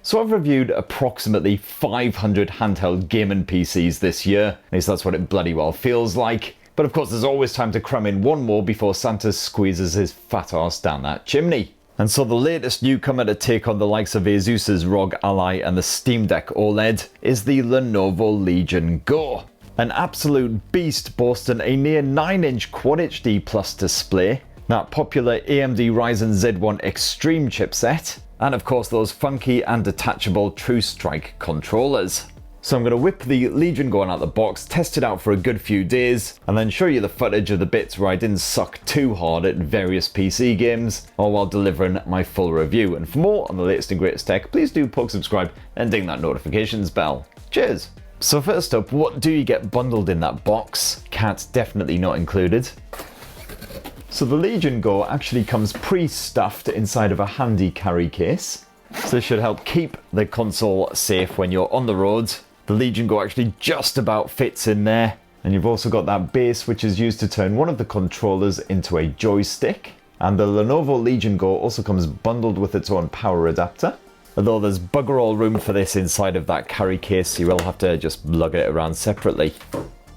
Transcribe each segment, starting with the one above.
So I've reviewed approximately 500 handheld gaming PCs this year, at least that's what it bloody well feels like. But of course there's always time to cram in one more before Santa squeezes his fat arse down that chimney. And so the latest newcomer to take on the likes of Asus's ROG Ally and the Steam Deck OLED is the Lenovo Legion Go. An absolute beast boasting a near 9-inch Quad HD Plus display, that popular AMD Ryzen Z1 Extreme chipset, and of course those funky and detachable Tru Strike Controllers. So I'm going to whip the Legion Go out of the box, test it out for a good few days, and then show you the footage of the bits where I didn't suck too hard at various PC games, all while delivering my full review. And for more on the latest and greatest tech, please do poke subscribe and ding that notifications bell. Cheers! So first up, what do you get bundled in that box? Cat definitely not included. So the Legion Go actually comes pre-stuffed inside of a handy carry case. So this should help keep the console safe when you're on the road. The Legion Go actually just about fits in there. And you've also got that base which is used to turn one of the controllers into a joystick. And the Lenovo Legion Go also comes bundled with its own power adapter. Although there's bugger all room for this inside of that carry case, so you will have to just lug it around separately.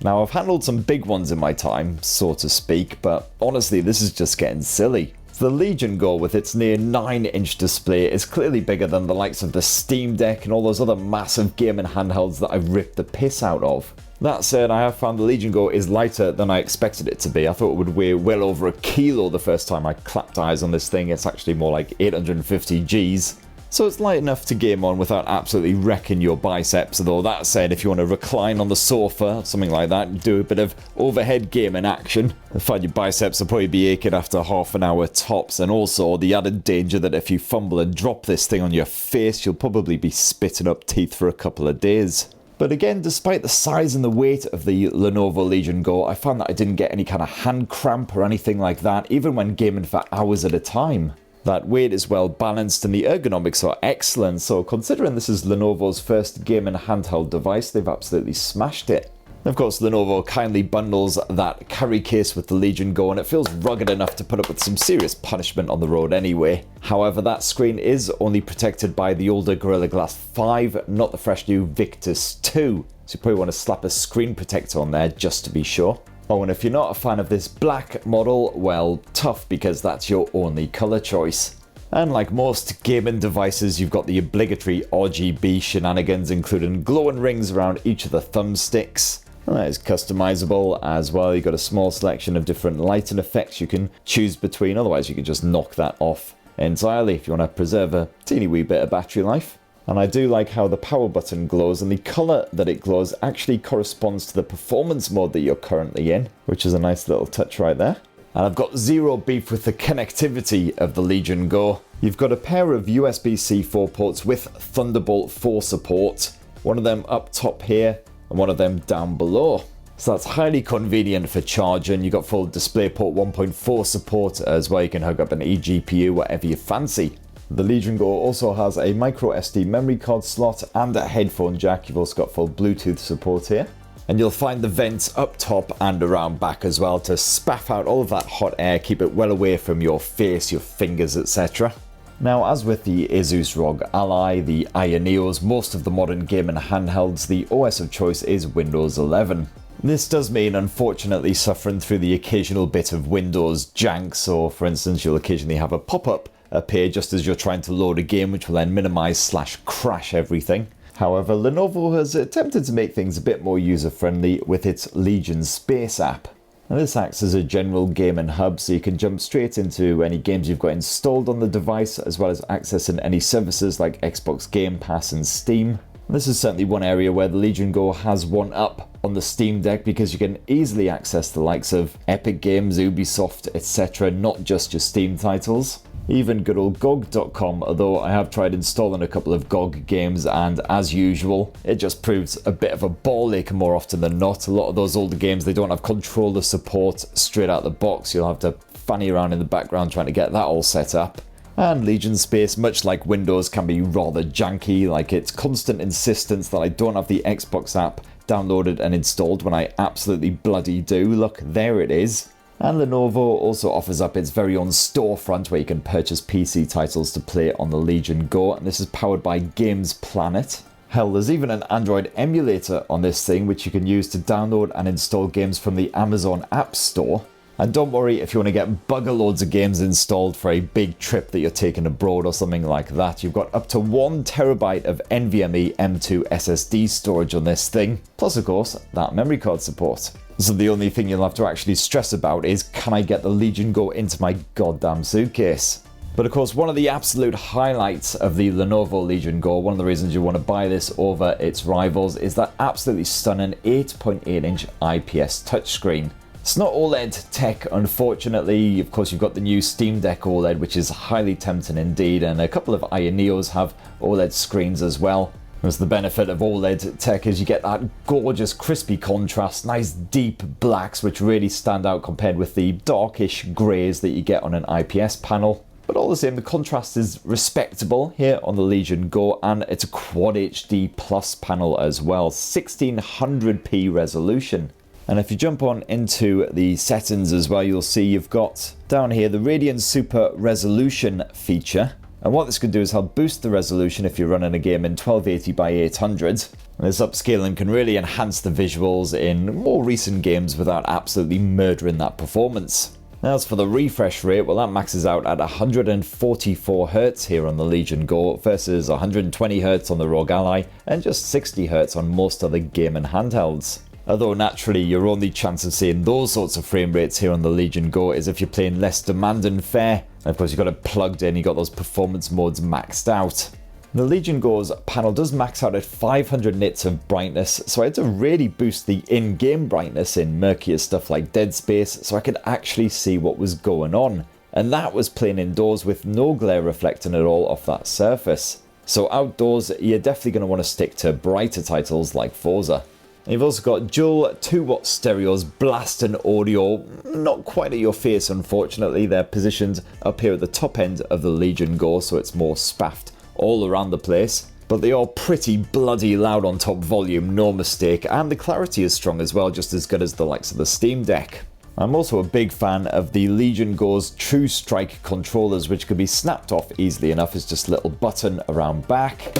Now I've handled some big ones in my time, so to speak, but honestly this is just getting silly. The Legion Go with its near 9-inch display is clearly bigger than the likes of the Steam Deck and all those other massive gaming handhelds that I've ripped the piss out of. That said, I have found the Legion Go is lighter than I expected it to be. I thought it would weigh well over a kilo the first time I clapped eyes on this thing. It's actually more like 850 Gs. So it's light enough to game on without absolutely wrecking your biceps, although that said, if you want to recline on the sofa, something like that, do a bit of overhead gaming action, I find your biceps will probably be aching after half an hour tops, and also the added danger that if you fumble and drop this thing on your face, you'll probably be spitting up teeth for a couple of days. But again, despite the size and the weight of the Lenovo Legion Go, I found that I didn't get any kind of hand cramp or anything like that, even when gaming for hours at a time. That weight is well balanced and the ergonomics are excellent, so considering this is Lenovo's first gaming handheld device, they've absolutely smashed it. Of course, Lenovo kindly bundles that carry case with the Legion Go, and it feels rugged enough to put up with some serious punishment on the road anyway. However, that screen is only protected by the older Gorilla Glass 5, not the fresh new Victus 2, so you probably want to slap a screen protector on there just to be sure. Oh, and if you're not a fan of this black model, well, tough, because that's your only colour choice. And like most gaming devices, you've got the obligatory RGB shenanigans, including glowing rings around each of the thumbsticks. And that is customizable as well. You've got a small selection of different lighting effects you can choose between, otherwise you can just knock that off entirely if you want to preserve a teeny wee bit of battery life. And I do like how the power button glows, and the colour that it glows actually corresponds to the performance mode that you're currently in, which is a nice little touch right there. And I've got zero beef with the connectivity of the Legion Go. You've got a pair of USB-C 4 ports with Thunderbolt 4 support, one of them up top here and one of them down below. So that's highly convenient for charging. You've got full DisplayPort 1.4 support as well. You can hook up an eGPU, whatever you fancy. The Legion Go also has a micro SD memory card slot and a headphone jack. You've also got full Bluetooth support here. And you'll find the vents up top and around back as well to spaff out all of that hot air, keep it well away from your face, your fingers, etc. Now, as with the Asus ROG Ally, the Aya Neos, most of the modern gaming handhelds, the OS of choice is Windows 11. This does mean, unfortunately, suffering through the occasional bit of Windows jank, so for instance you'll occasionally have a pop-up appear just as you're trying to load a game, which will then minimize/crash everything. However, Lenovo has attempted to make things a bit more user-friendly with its Legion Space app. Now, this acts as a general gaming hub, so you can jump straight into any games you've got installed on the device, as well as accessing any services like Xbox Game Pass and Steam. This is certainly one area where the Legion Go has one up on the Steam Deck, because you can easily access the likes of Epic Games, Ubisoft, etc., not just your Steam titles. Even good old GOG.com, although I have tried installing a couple of GOG games, and as usual, it just proves a bit of a ball ache more often than not. A lot of those older games, they don't have controller support straight out the box. You'll have to fanny around in the background trying to get that all set up. And Legion Space, much like Windows, can be rather janky, like its constant insistence that I don't have the Xbox app downloaded and installed when I absolutely bloody do. Look, there it is. And Lenovo also offers up its very own storefront where you can purchase PC titles to play on the Legion Go, and this is powered by Games Planet. Hell, there's even an Android emulator on this thing which you can use to download and install games from the Amazon App Store. And don't worry if you want to get bugger loads of games installed for a big trip that you're taking abroad or something like that. You've got up to 1 terabyte of NVMe M2 SSD storage on this thing, plus of course that memory card support. So the only thing you'll have to actually stress about is, can I get the Legion Go into my goddamn suitcase? But of course, one of the absolute highlights of the Lenovo Legion Go, one of the reasons you want to buy this over its rivals, is that absolutely stunning 8.8-inch IPS touchscreen. It's not OLED tech, unfortunately. Of course, you've got the new Steam Deck OLED, which is highly tempting indeed, and a couple of Aya Neos have OLED screens as well. Whereas the benefit of OLED tech is you get that gorgeous crispy contrast, nice deep blacks which really stand out compared with the darkish greys that you get on an IPS panel. But all the same, the contrast is respectable here on the Legion Go, and it's a Quad HD Plus panel as well, 1600p resolution. And if you jump on into the settings as well, you'll see you've got down here the Radiant Super Resolution feature. And what this can do is help boost the resolution if you're running a game in 1280 by 800. And this upscaling can really enhance the visuals in more recent games without absolutely murdering that performance. Now, as for the refresh rate, well, that maxes out at 144Hz here on the Legion Go versus 120Hz on the ROG Ally and just 60Hz on most other gaming handhelds. Although naturally your only chance of seeing those sorts of frame rates here on the Legion Go is if you're playing less demanding fare. And of course you've got it plugged in, you've got those performance modes maxed out. The Legion Go's panel does max out at 500 nits of brightness, so I had to really boost the in-game brightness in murkier stuff like Dead Space so I could actually see what was going on. And that was playing indoors with no glare reflecting at all off that surface. So outdoors, you're definitely going to want to stick to brighter titles like Forza. You've also got dual 2-watt stereos blasting audio, not quite at your face unfortunately. They're positioned up here at the top end of the Legion Go, so it's more spaffed all around the place. But they are pretty bloody loud on top volume, no mistake, and the clarity is strong as well, just as good as the likes of the Steam Deck. I'm also a big fan of the Legion Go's Tru Strike Controllers, which can be snapped off easily enough. It's just a little button around back.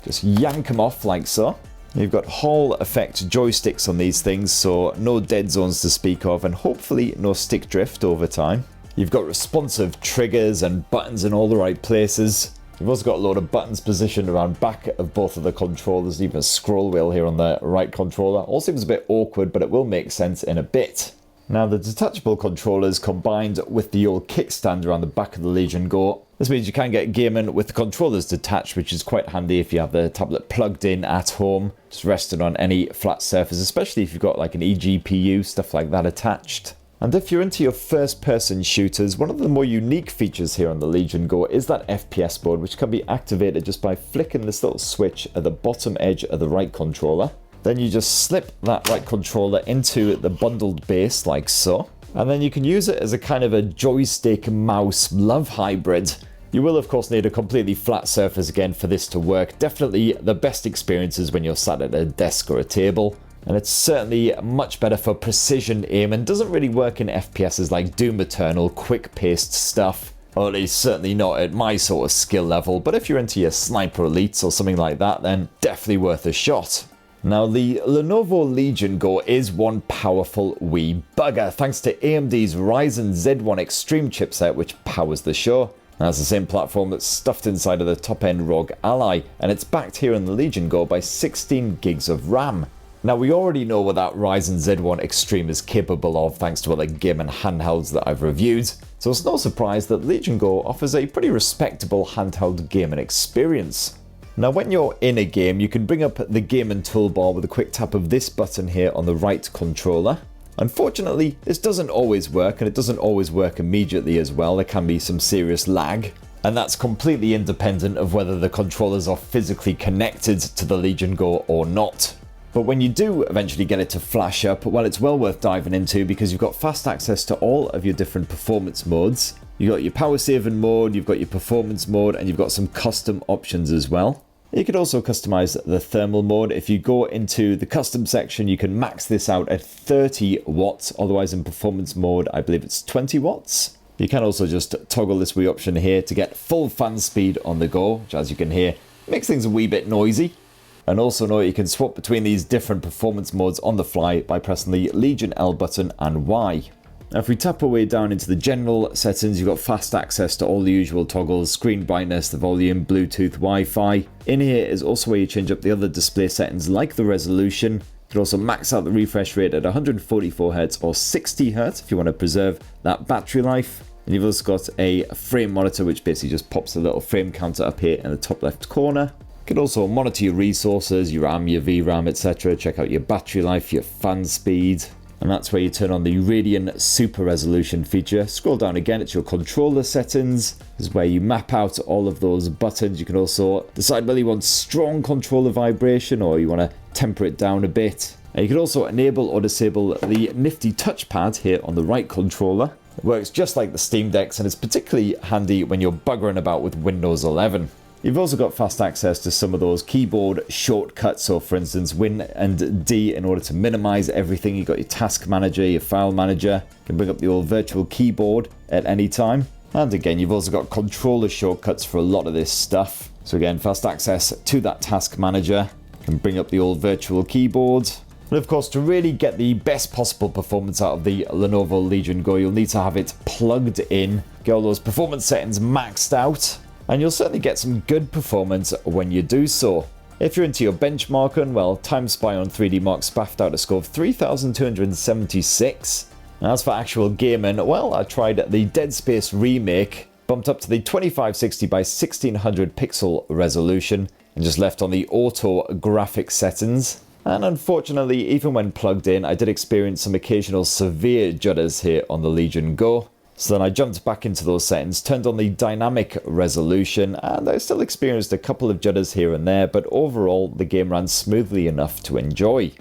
Just yank them off like so. You've got Hall effect joysticks on these things, so no dead zones to speak of, and hopefully no stick drift over time. You've got responsive triggers and buttons in all the right places. You've also got a load of buttons positioned around back of both of the controllers, even a scroll wheel here on the right controller. All seems a bit awkward, but it will make sense in a bit. Now, the detachable controllers combined with the old kickstand around the back of the Legion Go. This means you can get gaming with the controllers detached, which is quite handy if you have the tablet plugged in at home, just resting on any flat surface, especially if you've got like an eGPU, stuff like that attached. And if you're into your first-person shooters, one of the more unique features here on the Legion Go is that FPS mode, which can be activated just by flicking this little switch at the bottom edge of the right controller. Then you just slip that right controller into the bundled base like so. And then you can use it as a kind of a joystick mouse love hybrid. You will of course need a completely flat surface again for this to work. Definitely the best experiences when you're sat at a desk or a table. And it's certainly much better for precision aim and doesn't really work in FPSs like Doom Eternal, quick-paced stuff. Or at least certainly not at my sort of skill level. But if you're into your Sniper Elites or something like that, then definitely worth a shot. Now, the Lenovo Legion Go is one powerful wee bugger, thanks to AMD's Ryzen Z1 Extreme chipset, which powers the show. That's the same platform that's stuffed inside of the top-end ROG Ally, and it's backed here in the Legion Go by 16 gigs of RAM. Now, we already know what that Ryzen Z1 Extreme is capable of, thanks to other gaming handhelds that I've reviewed, so it's no surprise that Legion Go offers a pretty respectable handheld gaming experience. Now, when you're in a game, you can bring up the gaming toolbar with a quick tap of this button here on the right controller. Unfortunately, this doesn't always work, and it doesn't always work immediately as well. There can be some serious lag, and that's completely independent of whether the controllers are physically connected to the Legion Go or not. But when you do eventually get it to flash up, well, it's well worth diving into because you've got fast access to all of your different performance modes. You've got your power saving mode, you've got your performance mode, and you've got some custom options as well. You can also customize the thermal mode. If you go into the custom section, you can max this out at 30 watts. Otherwise, in performance mode, I believe it's 20 watts. You can also just toggle this wee option here to get full fan speed on the go, which, as you can hear, makes things a wee bit noisy. And also note you can swap between these different performance modes on the fly by pressing the Legion L button and Y. Now if we tap our way down into the general settings, you've got fast access to all the usual toggles, screen brightness, the volume, Bluetooth, Wi-Fi. In here is also where you change up the other display settings like the resolution. You can also max out the refresh rate at 144Hz or 60Hz if you want to preserve that battery life. And you've also got a frame monitor, which basically just pops a little frame counter up here in the top left corner. You can also monitor your resources, your RAM, your VRAM, etc. Check out your battery life, your fan speed. And that's where you turn on the Radeon Super Resolution feature. Scroll down again, it's your controller settings. This is where you map out all of those buttons. You can also decide whether you want strong controller vibration or you want to temper it down a bit. And you can also enable or disable the nifty touchpad here on the right controller. It works just like the Steam Decks and it's particularly handy when you're buggering about with Windows 11. You've also got fast access to some of those keyboard shortcuts, so for instance Win and D in order to minimize everything. You've got your task manager, your file manager. You can bring up the old virtual keyboard at any time. And again, you've also got controller shortcuts for a lot of this stuff. So again, fast access to that task manager. You can bring up the old virtual keyboard. And of course, to really get the best possible performance out of the Lenovo Legion Go, you'll need to have it plugged in, get all those performance settings maxed out. And you'll certainly get some good performance when you do so. If you're into your benchmarking, well, TimeSpy on 3D Mark spaffed out a score of 3,276. And as for actual gaming, well, I tried the Dead Space remake, bumped up to the 2560 by 1600 pixel resolution, and just left on the auto graphics settings. And unfortunately, even when plugged in, I did experience some occasional severe judders here on the Legion Go. So then I jumped back into those settings, turned on the dynamic resolution, and I still experienced a couple of judders here and there, but overall the game ran smoothly enough to enjoy.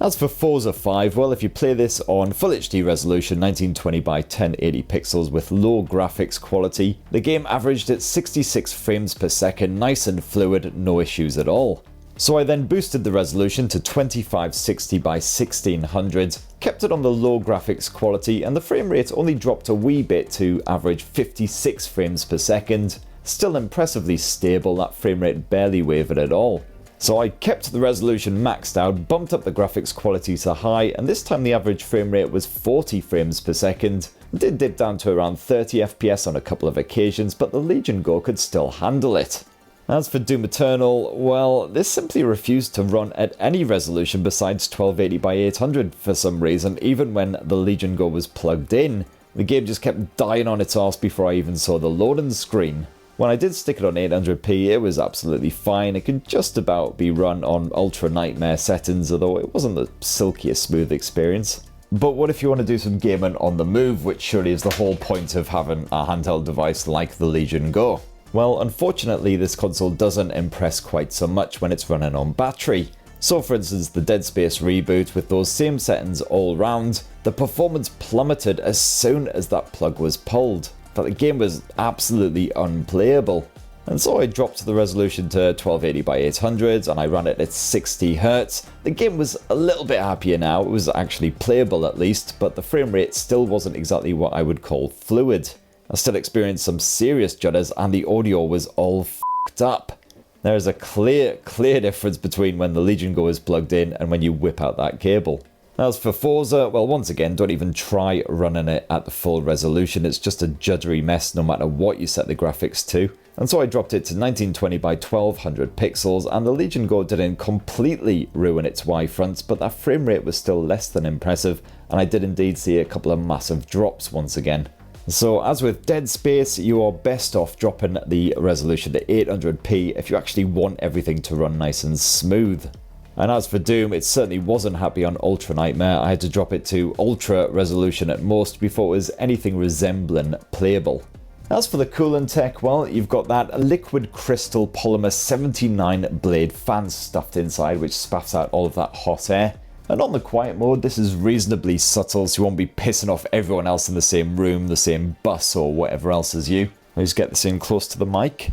As for Forza 5, well, if you play this on Full HD resolution 1920 by 1080 pixels with low graphics quality, the game averaged at 66 frames per second, nice and fluid, no issues at all. So I then boosted the resolution to 2560 by 1600, kept it on the low graphics quality, and the frame rate only dropped a wee bit to average 56 frames per second. Still impressively stable, that frame rate barely wavered at all. So I kept the resolution maxed out, bumped up the graphics quality to high, and this time the average frame rate was 40 frames per second. It did dip down to around 30 FPS on a couple of occasions, but the Legion Go could still handle it. As for Doom Eternal, well, this simply refused to run at any resolution besides 1280 by 800 for some reason, even when the Legion Go was plugged in. The game just kept dying on its arse before I even saw the loading screen. When I did stick it on 800p, it was absolutely fine. It could just about be run on ultra nightmare settings, although it wasn't the silkiest smooth experience. But what if you want to do some gaming on the move, which surely is the whole point of having a handheld device like the Legion Go? Well, unfortunately, this console doesn't impress quite so much when it's running on battery. So for instance, the Dead Space reboot with those same settings all round, the performance plummeted as soon as that plug was pulled. But the game was absolutely unplayable. And so I dropped the resolution to 1280 by 800 and I ran it at 60Hz. The game was a little bit happier now, it was actually playable at least, but the frame rate still wasn't exactly what I would call fluid. I still experienced some serious judders and the audio was all f***ed up. There is a clear difference between when the Legion Go is plugged in and when you whip out that cable. As for Forza, well, once again, don't even try running it at the full resolution. It's just a juddery mess no matter what you set the graphics to. And so I dropped it to 1920 by 1200 pixels, and the Legion Go didn't completely ruin its Y-fronts, but that frame rate was still less than impressive, and I did indeed see a couple of massive drops once again. So as with Dead Space, you are best off dropping the resolution to 800p if you actually want everything to run nice and smooth. And as for Doom, it certainly wasn't happy on Ultra Nightmare. I had to drop it to Ultra resolution at most before it was anything resembling playable. As for the coolant tech, well, you've got that liquid crystal polymer 79 blade fan stuffed inside, which spaffs out all of that hot air. And on the quiet mode, this is reasonably subtle, so you won't be pissing off everyone else in the same room, the same bus, or whatever else as you. I'll just get this in close to the mic.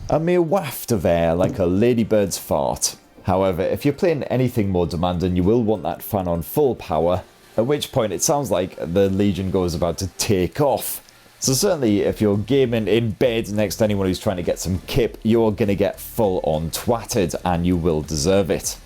a mere waft of air like a ladybird's fart. However, if you're playing anything more demanding, you will want that fan on full power, at which point it sounds like the Legion Go is about to take off. So certainly if you're gaming in bed next to anyone who's trying to get some kip, you're going to get full on twatted, and you will deserve it.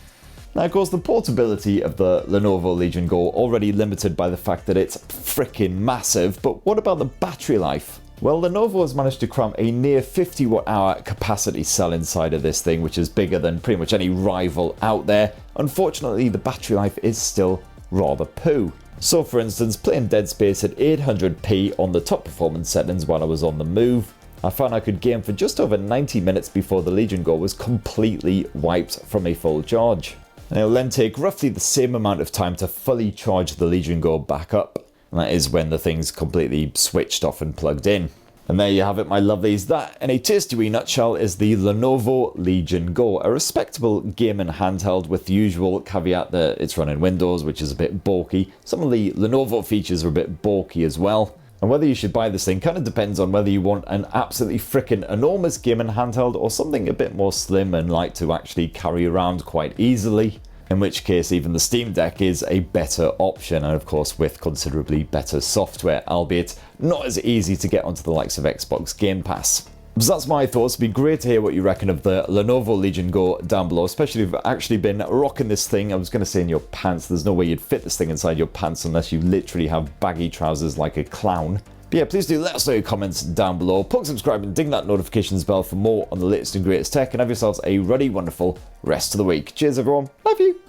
Now, of course, the portability of the Lenovo Legion Go already limited by the fact that it's freaking massive, but what about the battery life? Well, Lenovo has managed to cram a near 50 watt-hour capacity cell inside of this thing, which is bigger than pretty much any rival out there. Unfortunately, the battery life is still rather poo. So for instance, playing Dead Space at 800p on the top performance settings while I was on the move, I found I could game for just over 90 minutes before the Legion Go was completely wiped from a full charge. And it'll then take roughly the same amount of time to fully charge the Legion Go back up. And that is when the thing's completely switched off and plugged in. And there you have it, my lovelies. That, in a tasty wee nutshell, is the Lenovo Legion Go, a respectable gaming handheld with the usual caveat that it's running Windows, which is a bit bulky. Some of the Lenovo features are a bit bulky as well. And whether you should buy this thing kind of depends on whether you want an absolutely freaking enormous gaming handheld or something a bit more slim and light to actually carry around quite easily. In which case even the Steam Deck is a better option, and of course with considerably better software, albeit not as easy to get onto the likes of Xbox Game Pass. So that's my thoughts. It'd be great to hear what you reckon of the Lenovo Legion Go down below, especially if you've actually been rocking this thing. I was going to say in your pants. There's no way you'd fit this thing inside your pants unless you literally have baggy trousers like a clown. But yeah, please do let us know your comments down below. Plug subscribe and ding that notifications bell for more on the latest and greatest tech, and have yourselves a ruddy, wonderful rest of the week. Cheers everyone. Love you.